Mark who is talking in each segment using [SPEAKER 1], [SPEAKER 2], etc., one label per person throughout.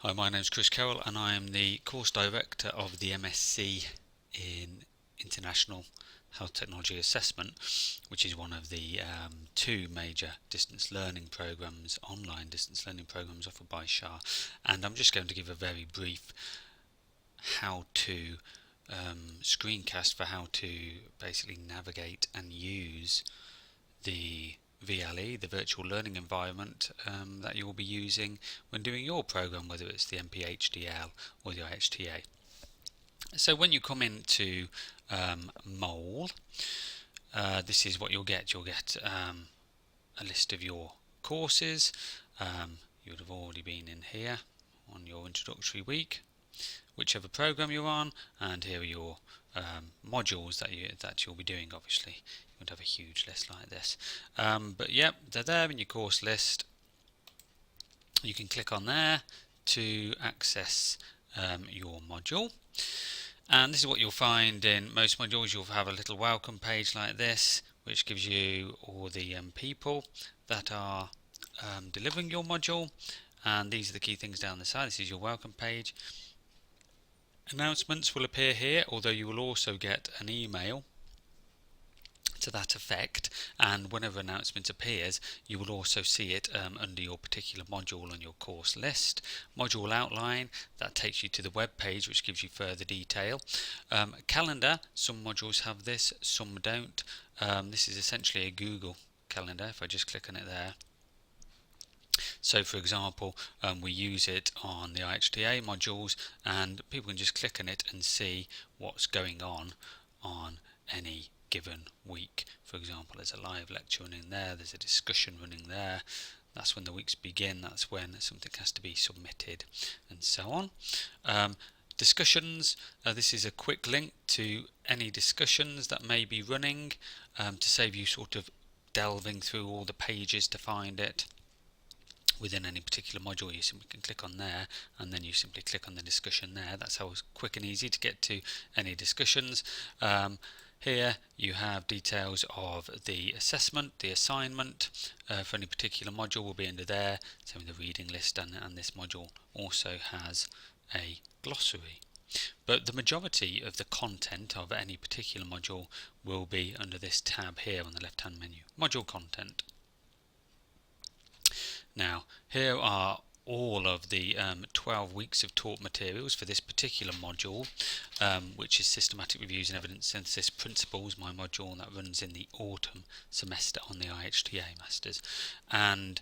[SPEAKER 1] Hi, my name is Chris Carroll and I am the course director of the MSc in International Health Technology Assessment, which is one of the two major distance learning programs, online distance learning programs offered by SHA. And I'm just going to give a very brief how to screencast for how to basically navigate and use the VLE, the virtual learning environment that you will be using when doing your program, whether it's the MPHDL or the IHTA. So when you come into MOLE, this is what you'll get. You'll get a list of your courses. You would have already been in here on your introductory week, whichever program you're on, and here are your modules that you'll be doing. Obviously, you won't have a huge list like this, but yep, they're there in your course list. You can click on there to access your module, and this is what you'll find in most modules. You'll have a little welcome page like this, which gives you all the people that are delivering your module, and these are the key things down the side. This is your welcome page. Announcements will appear here, although you will also get an email to that effect, and whenever announcement appears you will also see it under your particular module on your course list. Module outline, that takes you to the web page, which gives you further detail. Calendar, some modules have this, some don't. This is essentially a Google Calendar. If I just click on it there, so for example, we use it on the IHTA modules, and people can just click on it and see what's going on any given week. For example, there's a live lecture running there, there's a discussion running there. That's when the weeks begin, that's when something has to be submitted, and so on. Discussions, this is a quick link to any discussions that may be running, to save you sort of delving through all the pages to find it within any particular module. You simply can click on there, and then you simply click on the discussion there. That's how it's quick and easy to get to any discussions. Here you have details of the assessment, the assignment for any particular module will be under there. So in the reading list, and this module also has a glossary. But the majority of the content of any particular module will be under this tab here on the left hand menu, module content. Now, here are all of the 12 weeks of taught materials for this particular module, which is Systematic Reviews and Evidence Synthesis Principles, my module that runs in the autumn semester on the IHTA Masters. And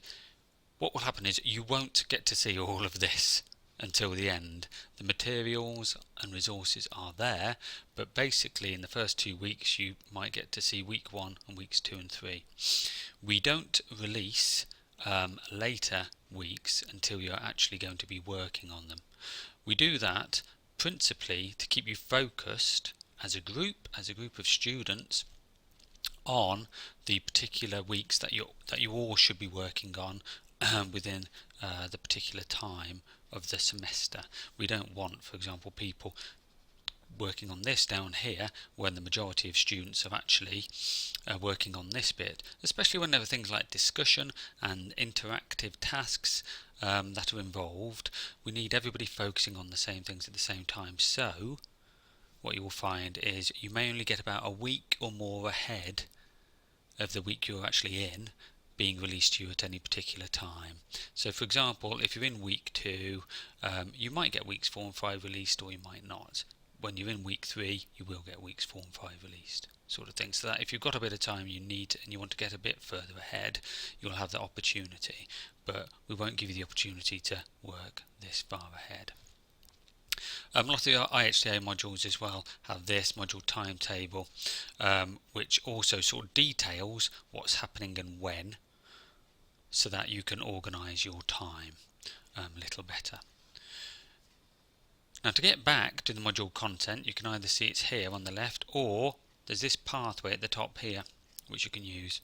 [SPEAKER 1] what will happen is you won't get to see all of this until the end. The materials and resources are there, but basically in the first 2 weeks you might get to see week 1 and weeks 2 and 3. We don't release later weeks until you're actually going to be working on them. We do that principally to keep you focused as a group of students on the particular weeks that you all should be working on within the particular time of the semester. We don't want, for example, people working on this down here when the majority of students are actually working on this bit, especially when there are things like discussion and interactive tasks that are involved. We need everybody focusing on the same things at the same time. So what you will find is you may only get about a week or more ahead of the week you're actually in being released to you at any particular time. So for example, if you're in week 2, you might get weeks 4 and 5 released, or you might not. When you're in week 3, you will get weeks 4 and 5 released, sort of thing. So that if you've got a bit of time you need and you want to get a bit further ahead, you'll have that opportunity, but we won't give you the opportunity to work this far ahead. A lot of the IHTA modules as well have this module timetable, which also sort of details what's happening and when, so that you can organise your time a little better. Now to get back to the module content, you can either see it's here on the left, or there's this pathway at the top here which you can use.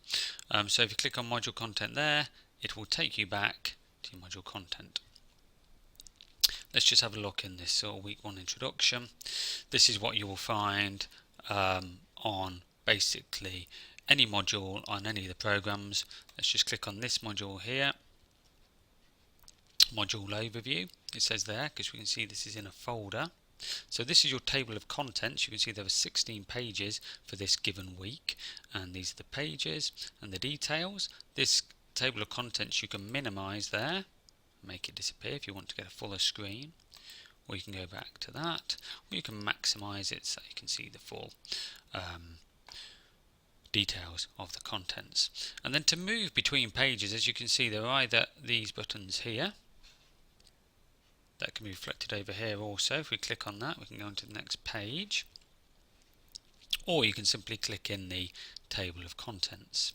[SPEAKER 1] So if you click on module content there, it will take you back to your module content. Let's just have a look in this week 1 introduction. This is what you will find on basically any module on any of the programs. Let's just click on this module here, module overview, it says there, because we can see this is in a folder. So this is your table of contents. You can see there were 16 pages for this given week, and these are the pages and the details. This table of contents you can minimize there, make it disappear if you want to get a fuller screen, or you can go back to that, or you can maximize it so you can see the full details of the contents. And then to move between pages, as you can see, there are either these buttons here that can be reflected over here also. If we click on that, we can go on to the next page, or you can simply click in the table of contents.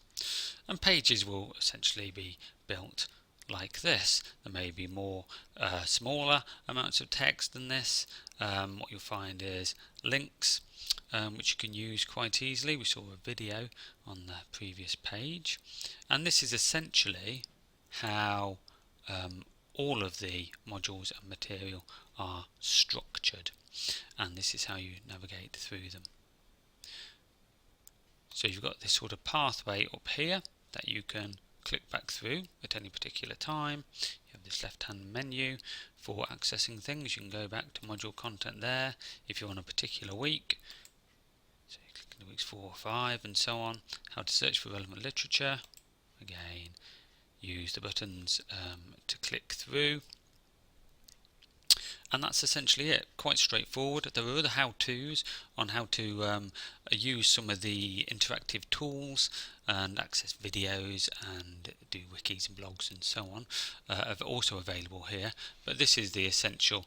[SPEAKER 1] And pages will essentially be built like this. There may be more smaller amounts of text than this. What you'll find is links, which you can use quite easily. We saw a video on the previous page, and this is essentially how all of the modules and material are structured, and this is how you navigate through them. So you've got this sort of pathway up here that you can click back through at any particular time. You have this left hand menu for accessing things. You can go back to module content there if you're on a particular week. So you click into weeks 4 or 5 and so on. How to search for relevant literature. Again, use the buttons to click through. And that's essentially it. Quite straightforward. There are other how-tos on how to use some of the interactive tools and access videos and do wikis and blogs and so on, are also available here. But this is the essential,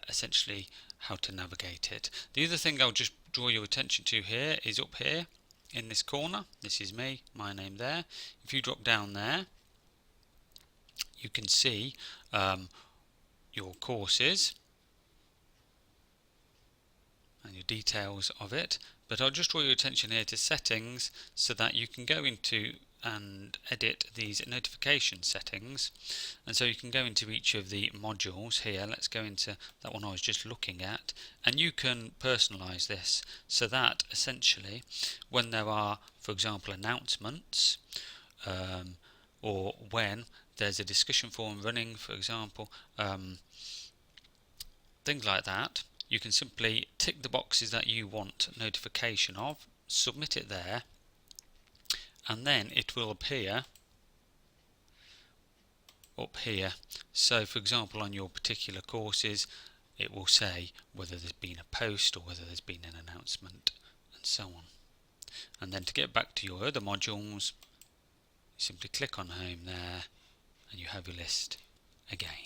[SPEAKER 1] essentially how to navigate it. The other thing I'll just draw your attention to here is up here in this corner. This is me, my name there. If you drop down there, you can see your courses and your details of it, but I'll just draw your attention here to settings so that you can go into and edit these notification settings. And so you can go into each of the modules here. Let's go into that one I was just looking at, and you can personalize this so that essentially when there are, for example, announcements or when there's a discussion forum running, for example, things like that, you can simply tick the boxes that you want notification of, submit it there, and then it will appear up here. So for example, on your particular courses, it will say whether there's been a post or whether there's been an announcement and so on. And then to get back to your other modules, you simply click on home there and you have your list again.